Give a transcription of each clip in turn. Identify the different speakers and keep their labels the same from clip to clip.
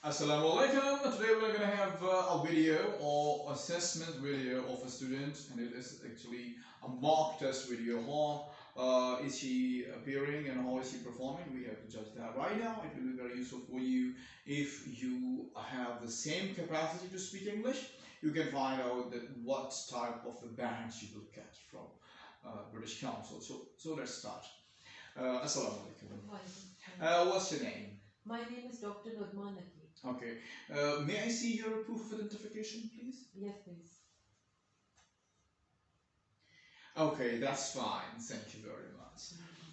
Speaker 1: Assalamu alaikum. Today we're going to have a video or assessment video of a student, and it is actually a mock test video. How is she appearing and how is she performing? We have to judge that right now. It will be very useful for you if you have the same capacity to speak English. You can find out that what type of a badge you will get from British Council. So let's start. Assalamu alaikum. What's your name?
Speaker 2: My name is Dr. Nudma.
Speaker 1: Okay. May I see your proof of identification, please?
Speaker 2: Yes, please.
Speaker 1: Okay, that's fine. Thank you very much.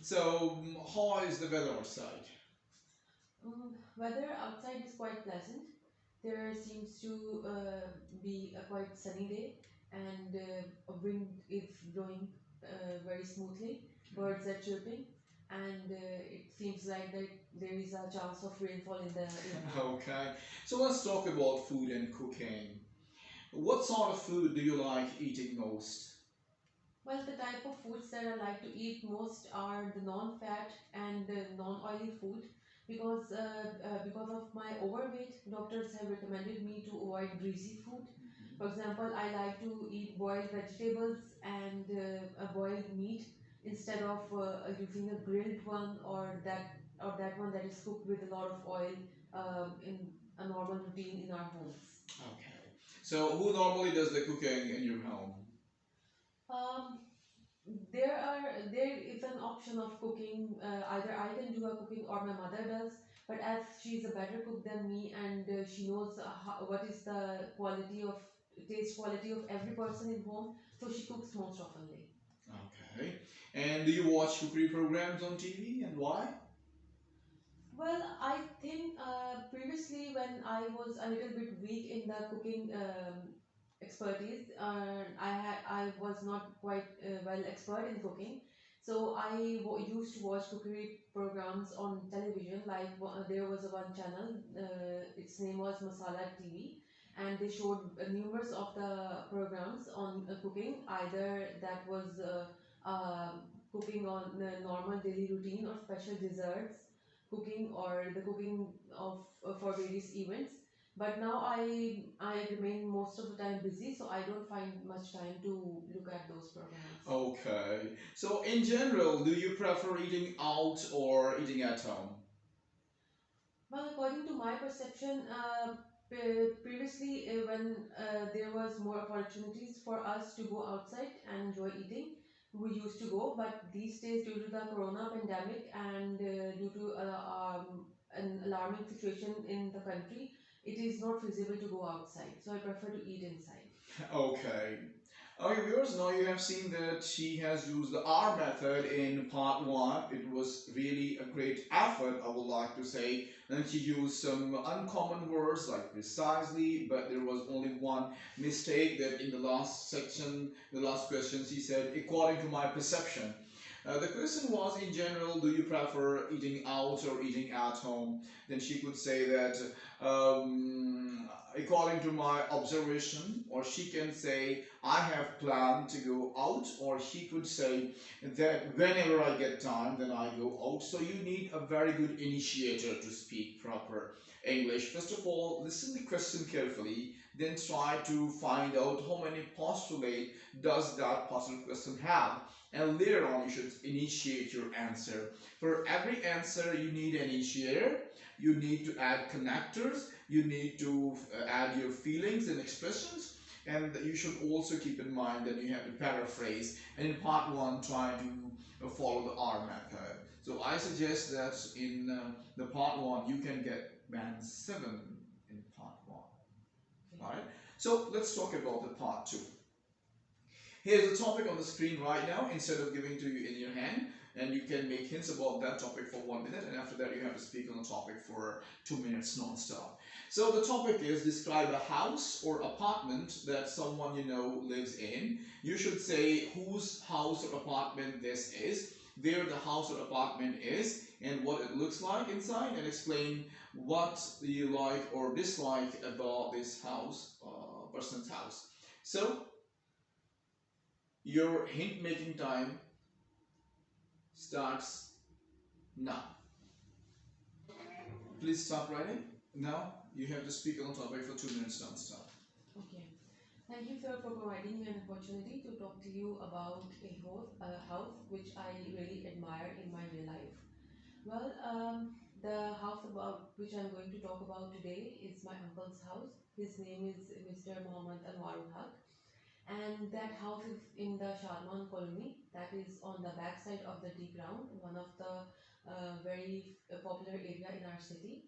Speaker 1: So, how is the weather outside?
Speaker 2: Weather outside is quite pleasant. There seems to be a quite sunny day, and a wind is blowing very smoothly. Birds are chirping, and it seems like that there is a chance of rainfall in the evening.
Speaker 1: Okay. So let's talk about food and cooking. What sort of food do you like eating most?
Speaker 2: Well, the type of foods that I like to eat most are the non-fat and non-oily food because of my overweight, doctors have recommended me to avoid greasy food. For example, I like to eat boiled vegetables and boiled meat instead of using a grilled one or that one that is cooked with a lot of oil in a normal routine in our homes.
Speaker 1: Okay. So who normally does the cooking in your home?
Speaker 2: Um, there is an option of cooking. Either I can do a cooking or my mother does. But as she's a better cook than me and she knows what is the taste quality of every person in home, so she cooks most oftenly.
Speaker 1: Okay. And do you watch cookery programs on TV and why?
Speaker 2: Well, I think previously when I was a little bit weak in the cooking expertise, I was not quite well expert in cooking. So used to watch cookery programs on television. Like there was a one channel, its name was Masala TV, and they showed numerous of the programs on cooking. Either that was cooking on the normal daily routine or special desserts cooking or the cooking of for various events. But now I remain most of the time busy, so I don't find much time to look at those programs.
Speaker 1: Okay. So in general, do you prefer eating out or eating at home?
Speaker 2: Well, according to my perception, previously when there was more opportunities for us to go outside and enjoy eating, we used to go. But these days, due to the corona pandemic and due to an alarming situation in the country, it is not feasible to go outside. So I prefer to eat inside.
Speaker 1: Okay. Okay, viewers, now you have seen that she has used the R method in part 1. It was really a great effort, I would like to say. Then she used some uncommon words like precisely, but there was only one mistake that in the last section, the last question, she said, according to my perception. The question was, in general, do you prefer eating out or eating at home? Then she could say that, according to my observation, or she can say, I have planned to go out, or she could say that whenever I get time, then I go out. So you need a very good initiator to speak proper English. First of all, listen the question carefully, then try to find out how many postulate does that particular question have. And later on, you should initiate your answer. For every answer, you need an initiator. You need to add connectors. You need to add your feelings and expressions. And you should also keep in mind that you have to paraphrase. And in part 1, try to follow the R method. So I suggest that in the part 1, you can get band 7 in part 1. Alright? So let's talk about the part 2. Here's the topic on the screen right now instead of giving to you in your hand, and you can make hints about that topic for 1 minute, and after that you have to speak on the topic for 2 minutes non-stop. So the topic is describe a house or apartment that someone you know lives in. You should say whose house or apartment this is, where the house or apartment is, and what it looks like inside, and explain what you like or dislike about this house, person's house. So your hint making time starts now. Please stop writing. Now you have to speak on the topic for 2 minutes non-stop.
Speaker 2: Okay. Thank you, sir, for providing me an opportunity to talk to you about a house which I really admire in my real life. Well, the house about which I'm going to talk about today is my uncle's house. His name is Mr. Mohammed Anwarul Haq, and that house is in the Sharman colony. That is on the backside of the Tea Ground, one of the very popular area in our city.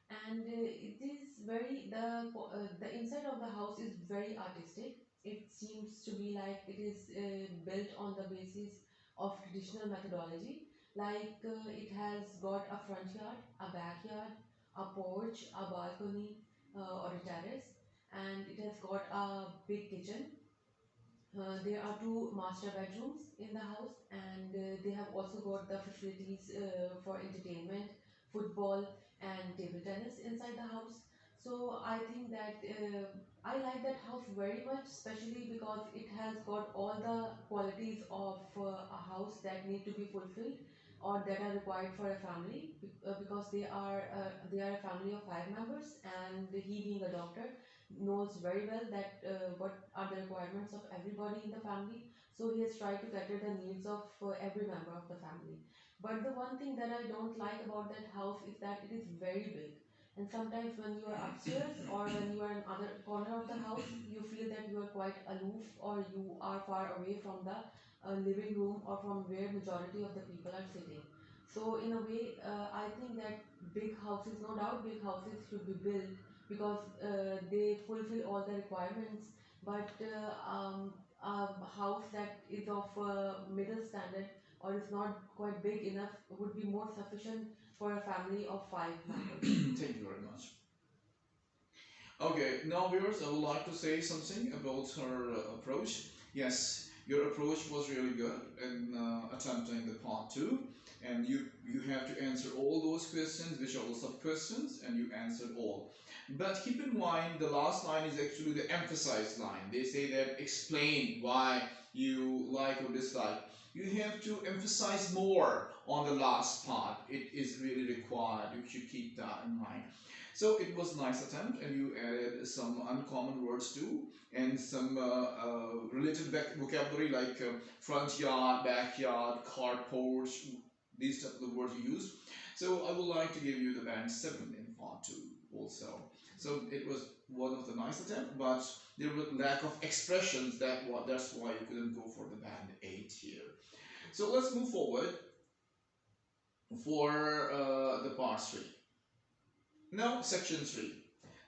Speaker 2: And it is very the inside of the house is very artistic. It seems to be like it is built on the basis of traditional methodology. Like it has got a front yard, a backyard, a porch, a balcony, or a terrace, and it has got a big kitchen. There are two master bedrooms in the house, and they have also got the facilities for entertainment, football, and table tennis inside the house. So I think that I like that house very much, especially because it has got all the qualities of a house that need to be fulfilled or that are required for a family because they are a family of 5 members, and he being a doctor knows very well that what are the requirements of everybody in the family. So he has tried to cater the needs of every member of the family. But the one thing that I don't like about that house is that it is very big. And sometimes when you are upstairs or when you are in other corner of the house, you feel that you are quite aloof or you are far away from the living room or from where majority of the people are sitting. So in a way, I think that big houses, no doubt, big houses should be built because they fulfill all the requirements. But a house that is of middle standard or is not quite big enough would be more sufficient for a family of 5 members.
Speaker 1: Thank you very much. Okay, now viewers, I would like to say something about her approach. Yes, your approach was really good in attempting the part two, and you have to answer all those questions, which are the sub questions, and you answered all. But keep in mind, the last line is actually the emphasized line. They say that explain why you like or dislike. You have to emphasize more on the last part. It is really required. You should keep that in mind. So it was a nice attempt, and you added some uncommon words too, and some related vocabulary like front yard, backyard, carport. These types of words you used. So I would like to give you the band 7 in part 2 also. So it was one of the nice attempts, but there was lack of expressions. That's why you couldn't go for the band 8 here. So let's move forward for the part 3. Now, section 3.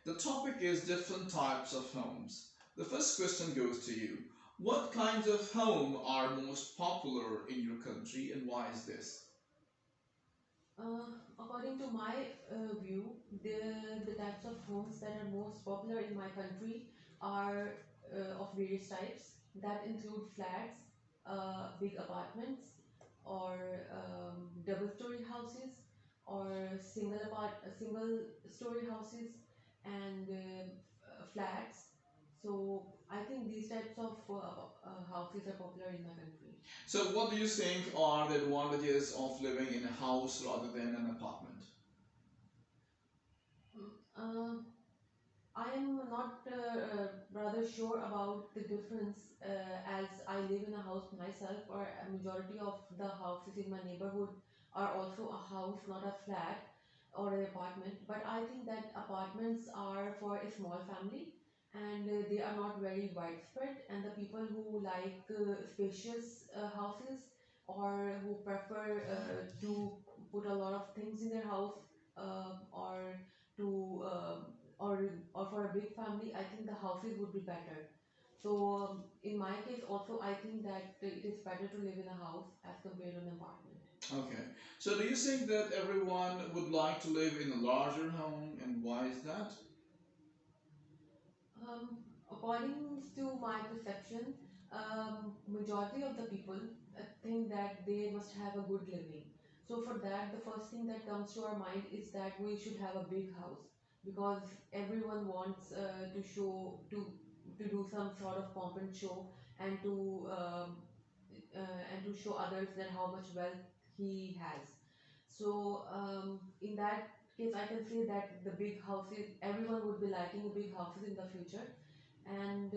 Speaker 1: The topic is different types of homes. The first question goes to you. What kinds of home are most popular in your country, and why is this?
Speaker 2: According to my view, the types of homes that are most popular in my country are of various types. That include flats, big apartments, or double-story houses, or single story houses, and flats. So I think these types of houses are popular in my country.
Speaker 1: So, what do you think are the advantages of living in a house rather than an apartment?
Speaker 2: Mm, I am not rather sure about the difference as I live in a house myself, or a majority of the houses in my neighborhood are also a house, not a flat or an apartment. But I think that apartments are for a small family, and they are not very widespread. And the people who like spacious houses or who prefer to put a lot of things in their house or to or for a big family, I think the houses would be better. So in my case also, I think that it is better to live in a house as compared to an apartment.
Speaker 1: Okay. So, do you think that everyone would like to live in a larger home, and why is that?
Speaker 2: According to my perception, majority of the people think that they must have a good living. So for that, the first thing that comes to our mind is that we should have a big house because everyone wants to do some sort of pomp and show and to show others that how much wealth he has. So in that case, I can say that the big houses, everyone would be liking big houses in the future. And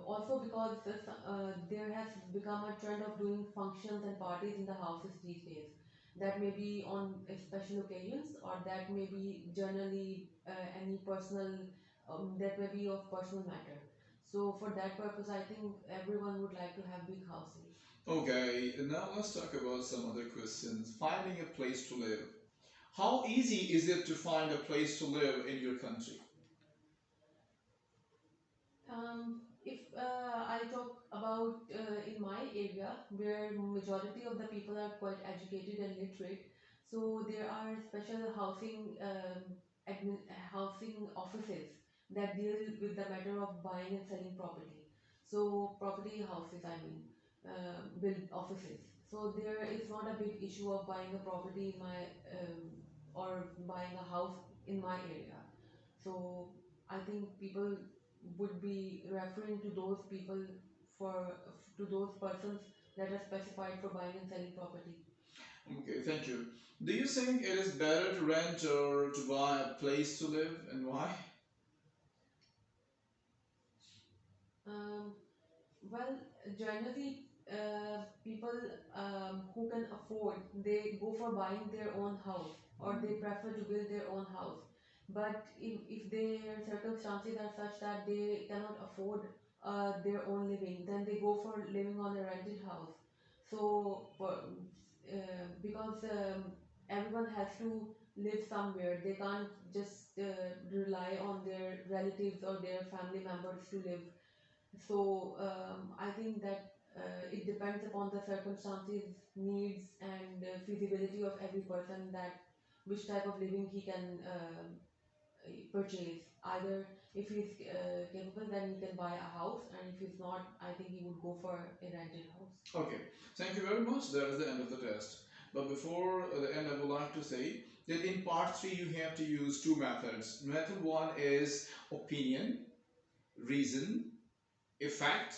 Speaker 2: also because there has become a trend of doing functions and parties in the houses these days. That may be on special occasions, or that may be generally any personal, that may be of personal matter. So for that purpose, I think everyone would like to have big houses.
Speaker 1: Okay, and now let's talk about some other questions. Finding a place to live. How easy is it to find a place to live in your country?
Speaker 2: If I talk about in my area, where majority of the people are quite educated and literate, so there are special housing offices that deal with the matter of buying and selling property. So property houses, I mean, build offices. So there is not a big issue of buying a property in my or buying a house in my area. So I think people would be referring to those people for to those persons that are specified for buying and selling property.
Speaker 1: Okay, thank you. Do you think it is better to rent or to buy a place to live, and why?
Speaker 2: Um, well, generally, people who can afford, they go for buying their own house, or they prefer to build their own house. But if their circumstances are such that they cannot afford their own living, then they go for living on a rented house. So, because everyone has to live somewhere, they can't just rely on their relatives or their family members to live. So I think that it depends upon the circumstances, needs, and feasibility of every person, that which type of living he can purchase. Either if he's capable, then he can buy a house, and if he's not, I think he would go for a rented house.
Speaker 1: Okay, thank you very much. That is the end of the test. But before the end, I would like to say that in part 3 you have to use two methods. Method 1 is opinion, reason, effect,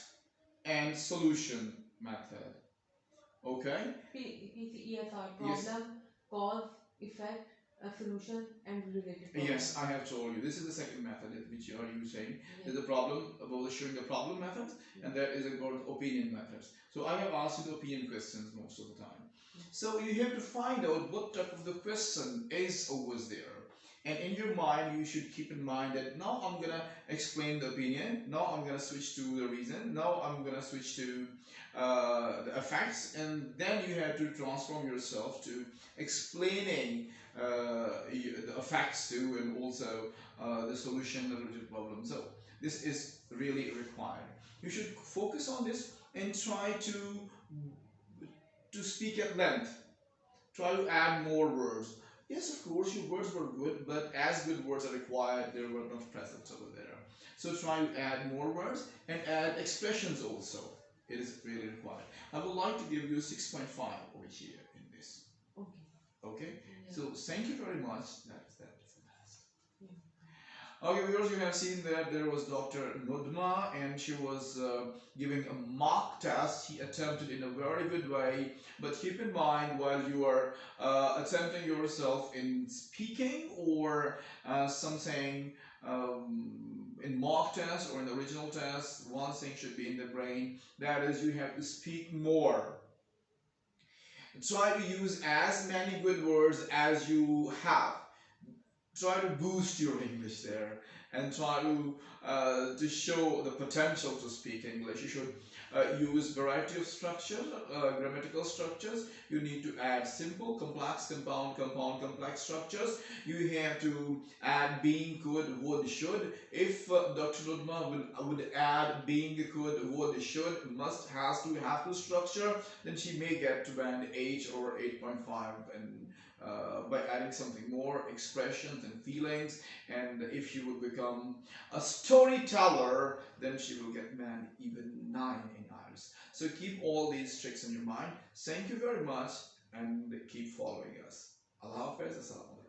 Speaker 1: and solution method. Okay?
Speaker 2: PCESR:
Speaker 1: Yes.
Speaker 2: problem, cause, effect, a solution, and related
Speaker 1: Yes,
Speaker 2: problems.
Speaker 1: I have told you. This is the second method which you are using.
Speaker 2: Yes.
Speaker 1: There's a problem about showing the problem method, and that is about opinion methods. So I have asked you the opinion questions most of the time. So you have to find out what type of the question is always there. And in your mind, you should keep in mind that now I'm gonna explain the opinion. Now I'm gonna switch to the reason. Now I'm gonna switch to the effects, and then you have to transform yourself to explaining the effects too, and also the solution related problem. So this is really required. You should focus on this and try to speak at length. Try to add more words. Yes, of course, your words were good, but as good words are required, they were not present over there. So try to add more words and add expressions also. It is really required. I would like to give you 6.5 over here in this.
Speaker 2: Okay.
Speaker 1: Okay?
Speaker 2: Yeah.
Speaker 1: So thank you very much. That's the best.
Speaker 2: Yeah.
Speaker 1: Okay, viewers, you have seen that there was Dr. Nudma, and she was giving a mock test. She attempted in a very good way, but keep in mind while you are attempting yourself in speaking or something in mock test or in the original test, one thing should be in the brain. That is, you have to speak more. Try to use as many good words as you have. Try to boost your English there, and try to show the potential to speak English. You should use variety of structures, grammatical structures. You need to add simple, complex, compound, compound, complex structures. You have to add being, could, would, should. If Dr. Nudma would add being, could, would, should, must, has to, have to structure, then she may get to band 8 or 8.5, and by adding something more, expressions and feelings. And if she would become a storyteller, then she will get man even 9 in IELTS. So keep all these tricks in your mind. Thank you very much, and keep following us. Allah Hafiz. Assalamu alaikum.